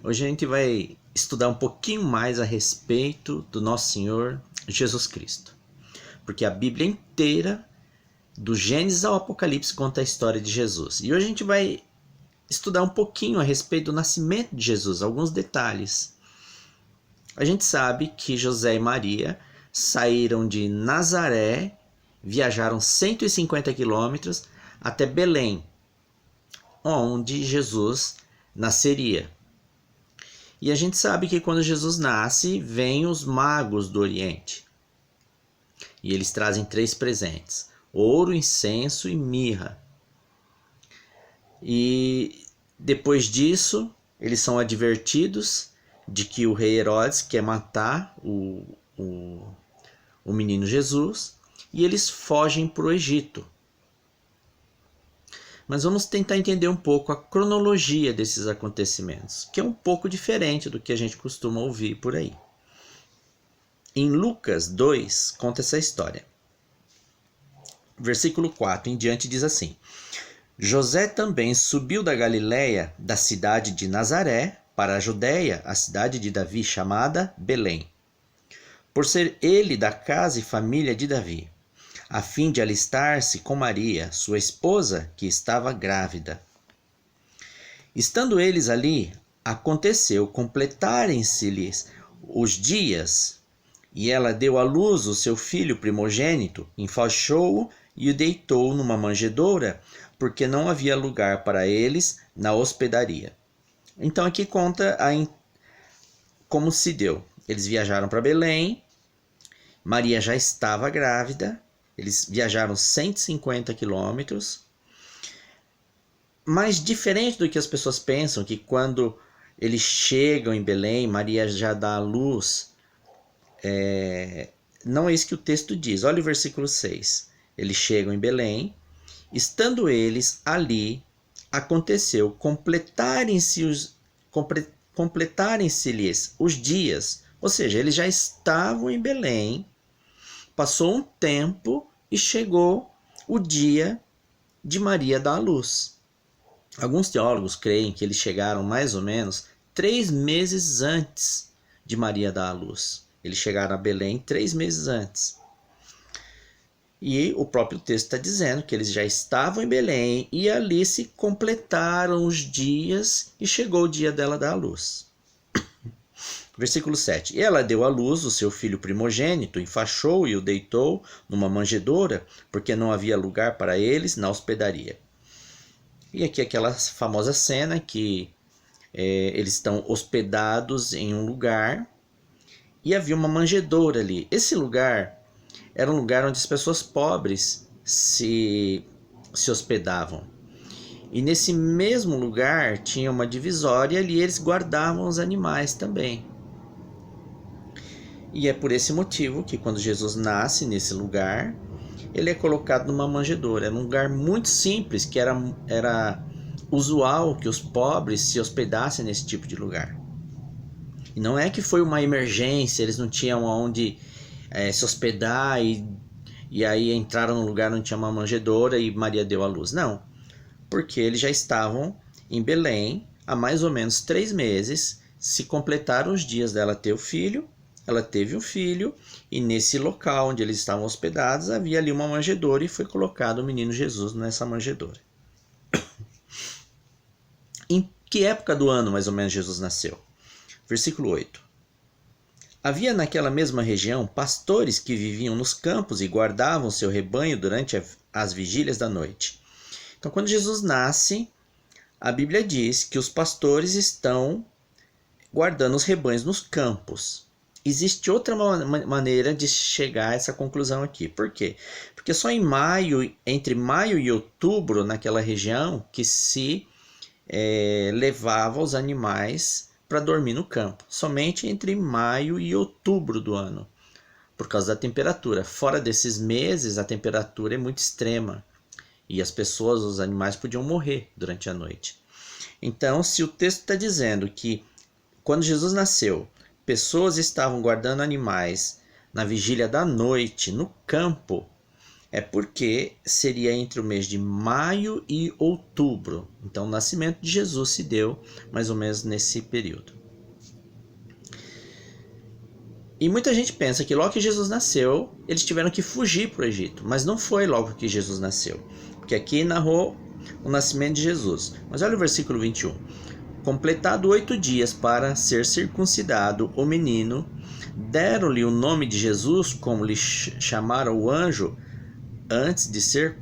Hoje a gente vai estudar um pouquinho mais a respeito do nosso Senhor Jesus Cristo. Porque a Bíblia inteira, do Gênesis ao Apocalipse, conta a história de Jesus. E hoje a gente vai estudar um pouquinho a respeito do nascimento de Jesus, alguns detalhes. A gente sabe que José e Maria saíram de Nazaré, viajaram 150 quilômetros até Belém, onde Jesus nasceria. E a gente sabe que quando Jesus nasce, vêm os magos do Oriente. E eles trazem 3 presentes: ouro, incenso e mirra. E depois disso, eles são advertidos de que o rei Herodes quer matar o menino Jesus, e eles fogem para o Egito. Mas vamos tentar entender um pouco a cronologia desses acontecimentos, que é um pouco diferente do que a gente costuma ouvir por aí. Em Lucas 2, conta essa história. Versículo 4 em diante diz assim: José também subiu da Galiléia, da cidade de Nazaré, para a Judéia, a cidade de Davi, chamada Belém, por ser ele da casa e família de Davi, a fim de alistar-se com Maria, sua esposa, que estava grávida. Estando eles ali, aconteceu completarem-se-lhes os dias, e ela deu à luz o seu filho primogênito, enfaixou-o e o deitou numa manjedoura, porque não havia lugar para eles na hospedaria. Então aqui conta como se deu. Eles viajaram para Belém, Maria já estava grávida, eles viajaram 150 quilômetros, mas diferente do que as pessoas pensam, que quando eles chegam em Belém, Maria já dá à luz, não é isso que o texto diz. Olha o versículo 6. Eles chegam em Belém, estando eles ali, aconteceu completarem-se-lhes os dias, ou seja, eles já estavam em Belém. Passou um tempo e chegou o dia de Maria dar à luz. Alguns teólogos creem que eles chegaram mais ou menos 3 meses antes de Maria dar à luz. Eles chegaram a Belém 3 meses antes. E o próprio texto está dizendo que eles já estavam em Belém e ali se completaram os dias e chegou o dia dela dar à luz. Versículo 7. Ela deu à luz o seu filho primogênito, enfaixou e o deitou numa manjedoura, porque não havia lugar para eles na hospedaria. E aqui aquela famosa cena que eles estão hospedados em um lugar e havia uma manjedoura ali. Esse lugar era um lugar onde as pessoas pobres se hospedavam. E nesse mesmo lugar tinha uma divisória e ali eles guardavam os animais também. E é por esse motivo que quando Jesus nasce nesse lugar, ele é colocado numa manjedoura. Era um lugar muito simples, que era usual que os pobres se hospedassem nesse tipo de lugar. E não é que foi uma emergência, eles não tinham onde se hospedar e aí entraram num lugar onde tinha uma manjedoura e Maria deu à luz. Não, porque eles já estavam em Belém há mais ou menos 3 meses, se completaram os dias dela ter o filho. Ela teve um filho e nesse local onde eles estavam hospedados havia ali uma manjedoura e foi colocado o menino Jesus nessa manjedoura. Em que época do ano mais ou menos Jesus nasceu? Versículo 8. Havia naquela mesma região pastores que viviam nos campos e guardavam seu rebanho durante as vigílias da noite. Então quando Jesus nasce, a Bíblia diz que os pastores estão guardando os rebanhos nos campos. Existe outra maneira de chegar a essa conclusão aqui. Por quê? Porque só em maio, entre maio e outubro, naquela região, que se levava os animais para dormir no campo. Somente entre maio e outubro do ano, por causa da temperatura. Fora desses meses, a temperatura é muito extrema e as pessoas, os animais, podiam morrer durante a noite. Então, se o texto está dizendo que quando Jesus nasceu, pessoas estavam guardando animais na vigília da noite, no campo, É porque seria entre o mês de maio e outubro. Então, o nascimento de Jesus se deu mais ou menos nesse período. E muita gente pensa que logo que Jesus nasceu, eles tiveram que fugir para o Egito. Mas não foi logo que Jesus nasceu. Porque aqui narrou o nascimento de Jesus. Mas olha o versículo 21. Completado 8 dias para ser circuncidado o menino, deram-lhe o nome de Jesus, como lhe chamaram o anjo, antes de ser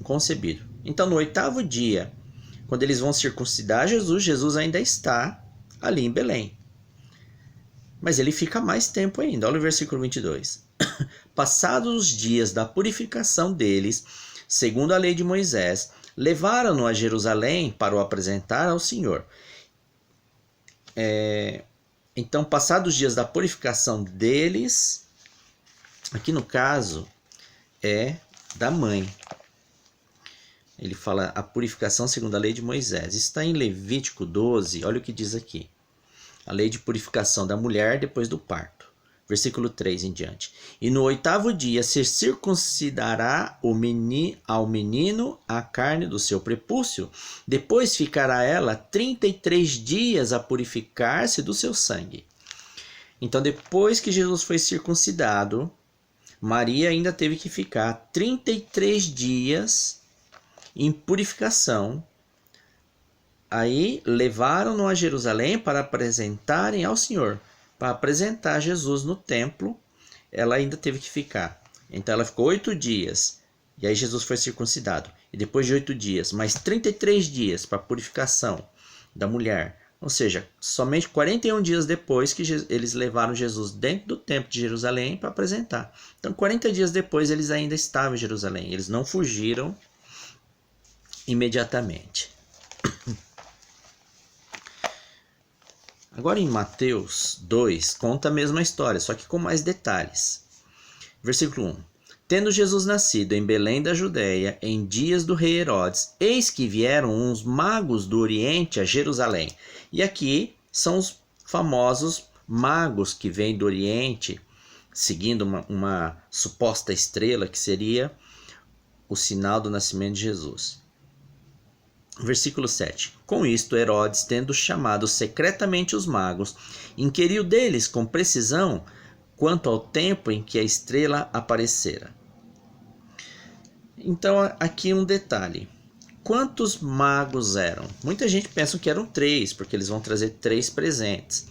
concebido. Então, no 8º dia, quando eles vão circuncidar Jesus, Jesus ainda está ali em Belém. Mas ele fica mais tempo ainda. Olha o versículo 22. Passados os dias da purificação deles, segundo a lei de Moisés, levaram-no a Jerusalém para o apresentar ao Senhor. Então, passados os dias da purificação deles, aqui no caso é da mãe. Ele fala a purificação segundo a lei de Moisés. Está em Levítico 12, olha o que diz aqui. A lei de purificação da mulher depois do parto. Versículo 3 em diante. E no 8º dia se circuncidará ao menino a carne do seu prepúcio. Depois ficará ela 33 dias a purificar-se do seu sangue. Então, depois que Jesus foi circuncidado, Maria ainda teve que ficar 33 dias em purificação. Aí levaram-no a Jerusalém para apresentarem ao Senhor. Para apresentar Jesus no templo, ela ainda teve que ficar. Então ela ficou 8 dias. E aí Jesus foi circuncidado. E depois de 8 dias, mais 33 dias para a purificação da mulher. Ou seja, somente 41 dias depois que eles levaram Jesus dentro do templo de Jerusalém para apresentar. Então 40 dias depois eles ainda estavam em Jerusalém. Eles não fugiram imediatamente. Agora em Mateus 2, conta a mesma história, só que com mais detalhes. Versículo 1. Tendo Jesus nascido em Belém da Judéia, em dias do rei Herodes, eis que vieram uns magos do Oriente a Jerusalém. E aqui são os famosos magos que vêm do Oriente, seguindo uma suposta estrela que seria o sinal do nascimento de Jesus. Versículo 7. Com isto, Herodes, tendo chamado secretamente os magos, inquiriu deles com precisão quanto ao tempo em que a estrela aparecera. Então, aqui um detalhe. Quantos magos eram? Muita gente pensa que eram 3, porque eles vão trazer 3 presentes.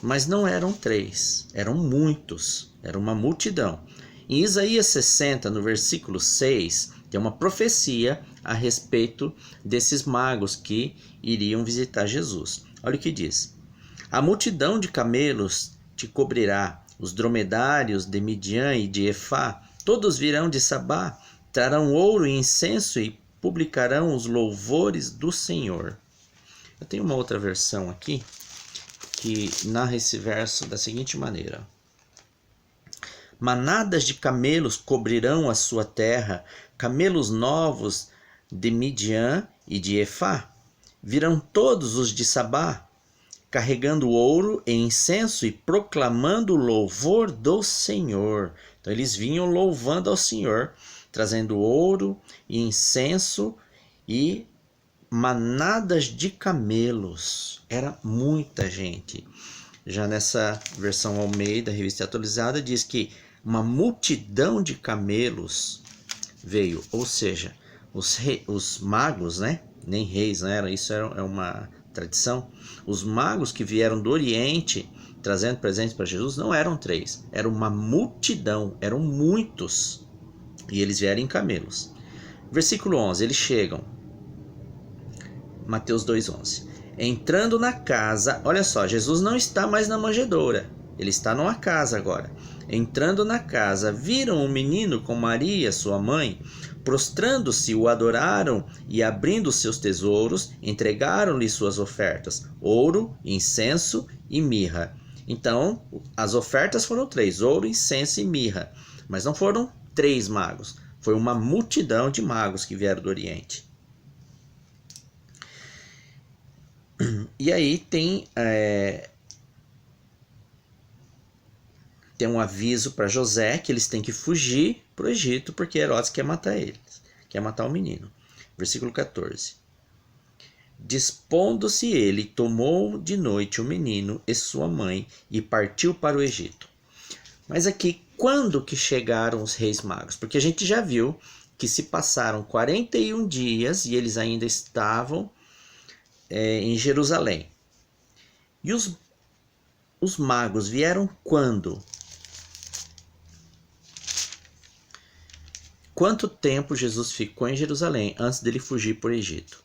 Mas não eram 3, eram muitos, era uma multidão. Em Isaías 60, no versículo 6, tem uma profecia a respeito desses magos que iriam visitar Jesus. Olha o que diz. A multidão de camelos te cobrirá, os dromedários de Midian e de Efá, todos virão de Sabá, trarão ouro e incenso e publicarão os louvores do Senhor. Eu tenho uma outra versão aqui que narra esse verso da seguinte maneira. Manadas de camelos cobrirão a sua terra, camelos novos de Midian e de Efá. Virão todos os de Sabá, carregando ouro e incenso e proclamando o louvor do Senhor. Então eles vinham louvando ao Senhor, trazendo ouro e incenso e manadas de camelos. Era muita gente. Já nessa versão Almeida, revista atualizada, diz que uma multidão de camelos veio, ou seja, os magos, né? Nem reis, né? Isso é uma tradição. Os magos que vieram do Oriente trazendo presentes para Jesus não eram 3, era uma multidão, eram muitos, e eles vieram em camelos. Versículo 11, eles chegam, Mateus 2,11. Entrando na casa, olha só, Jesus não está mais na manjedoura, ele está numa casa agora. Entrando na casa, viram um menino com Maria, sua mãe, prostrando-se, o adoraram e, abrindo seus tesouros, entregaram-lhe suas ofertas: ouro, incenso e mirra. Então, as ofertas foram 3, ouro, incenso e mirra. Mas não foram 3 magos, foi uma multidão de magos que vieram do Oriente. E aí tem tem um aviso para José que eles têm que fugir para o Egito porque Herodes quer matar eles, quer matar o menino. Versículo 14. Dispondo-se ele, tomou de noite o menino e sua mãe e partiu para o Egito. Mas aqui, quando que chegaram os reis magos? Porque a gente já viu que se passaram 41 dias e eles ainda estavam em Jerusalém. E os magos vieram quando? Quanto tempo Jesus ficou em Jerusalém antes dele fugir para o Egito?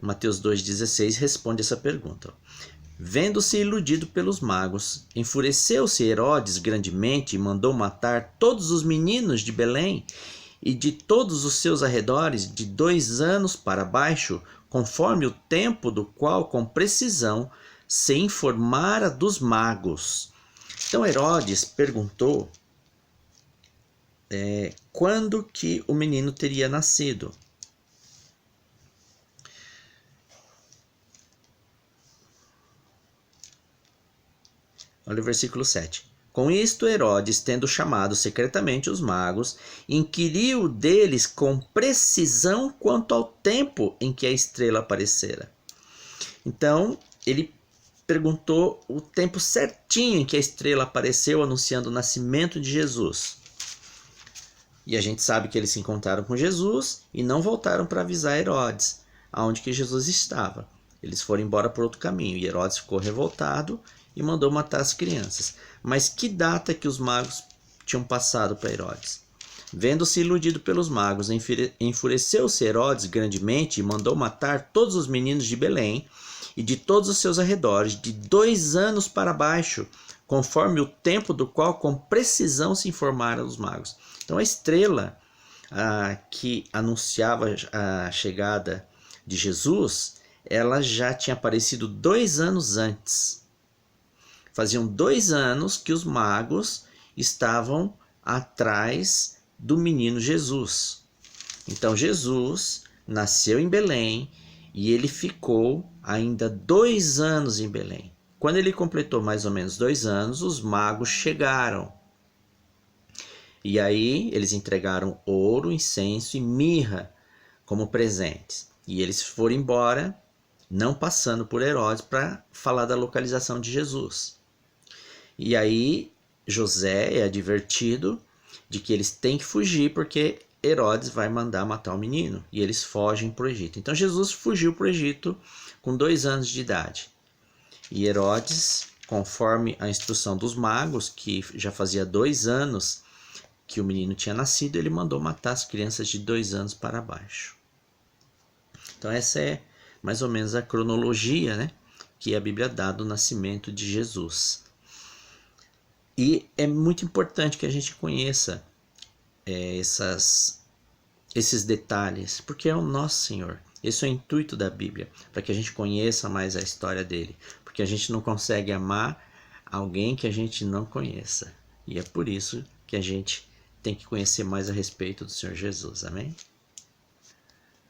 Mateus 2,16 responde essa pergunta. Vendo-se iludido pelos magos, enfureceu-se Herodes grandemente e mandou matar todos os meninos de Belém e de todos os seus arredores de 2 anos para baixo, conforme o tempo do qual com precisão se informara dos magos. Então Herodes perguntou quando que o menino teria nascido. Olha o versículo 7. Com isto, Herodes, tendo chamado secretamente os magos, inquiriu deles com precisão quanto ao tempo em que a estrela aparecera. Então, ele perguntou o tempo certinho em que a estrela apareceu, anunciando o nascimento de Jesus. E a gente sabe que eles se encontraram com Jesus e não voltaram para avisar Herodes aonde que Jesus estava. Eles foram embora por outro caminho e Herodes ficou revoltado e mandou matar as crianças. Mas que data que os magos tinham passado para Herodes? Vendo-se iludido pelos magos, enfureceu-se Herodes grandemente e mandou matar todos os meninos de Belém e de todos os seus arredores, de 2 anos para baixo, conforme o tempo do qual com precisão se informaram os magos. Então a estrela que anunciava a chegada de Jesus, ela já tinha aparecido 2 anos antes. Faziam 2 anos que os magos estavam atrás do menino Jesus. Então Jesus nasceu em Belém e ele ficou ainda 2 anos em Belém. Quando ele completou mais ou menos 2 anos, os magos chegaram. E aí eles entregaram ouro, incenso e mirra como presentes. E eles foram embora, não passando por Herodes, para falar da localização de Jesus. E aí José é advertido de que eles têm que fugir porque Herodes vai mandar matar o menino. E eles fogem para o Egito. Então Jesus fugiu para o Egito com 2 anos de idade. E Herodes, conforme a instrução dos magos, que já fazia 2 anos que o menino tinha nascido, ele mandou matar as crianças de 2 anos para baixo. Então essa é mais ou menos a cronologia, né, que a Bíblia dá do nascimento de Jesus. E é muito importante que a gente conheça esses detalhes, porque é o nosso Senhor. Esse é o intuito da Bíblia, para que a gente conheça mais a história dele, porque a gente não consegue amar alguém que a gente não conheça. E é por isso que a gente tem que conhecer mais a respeito do Senhor Jesus. Amém?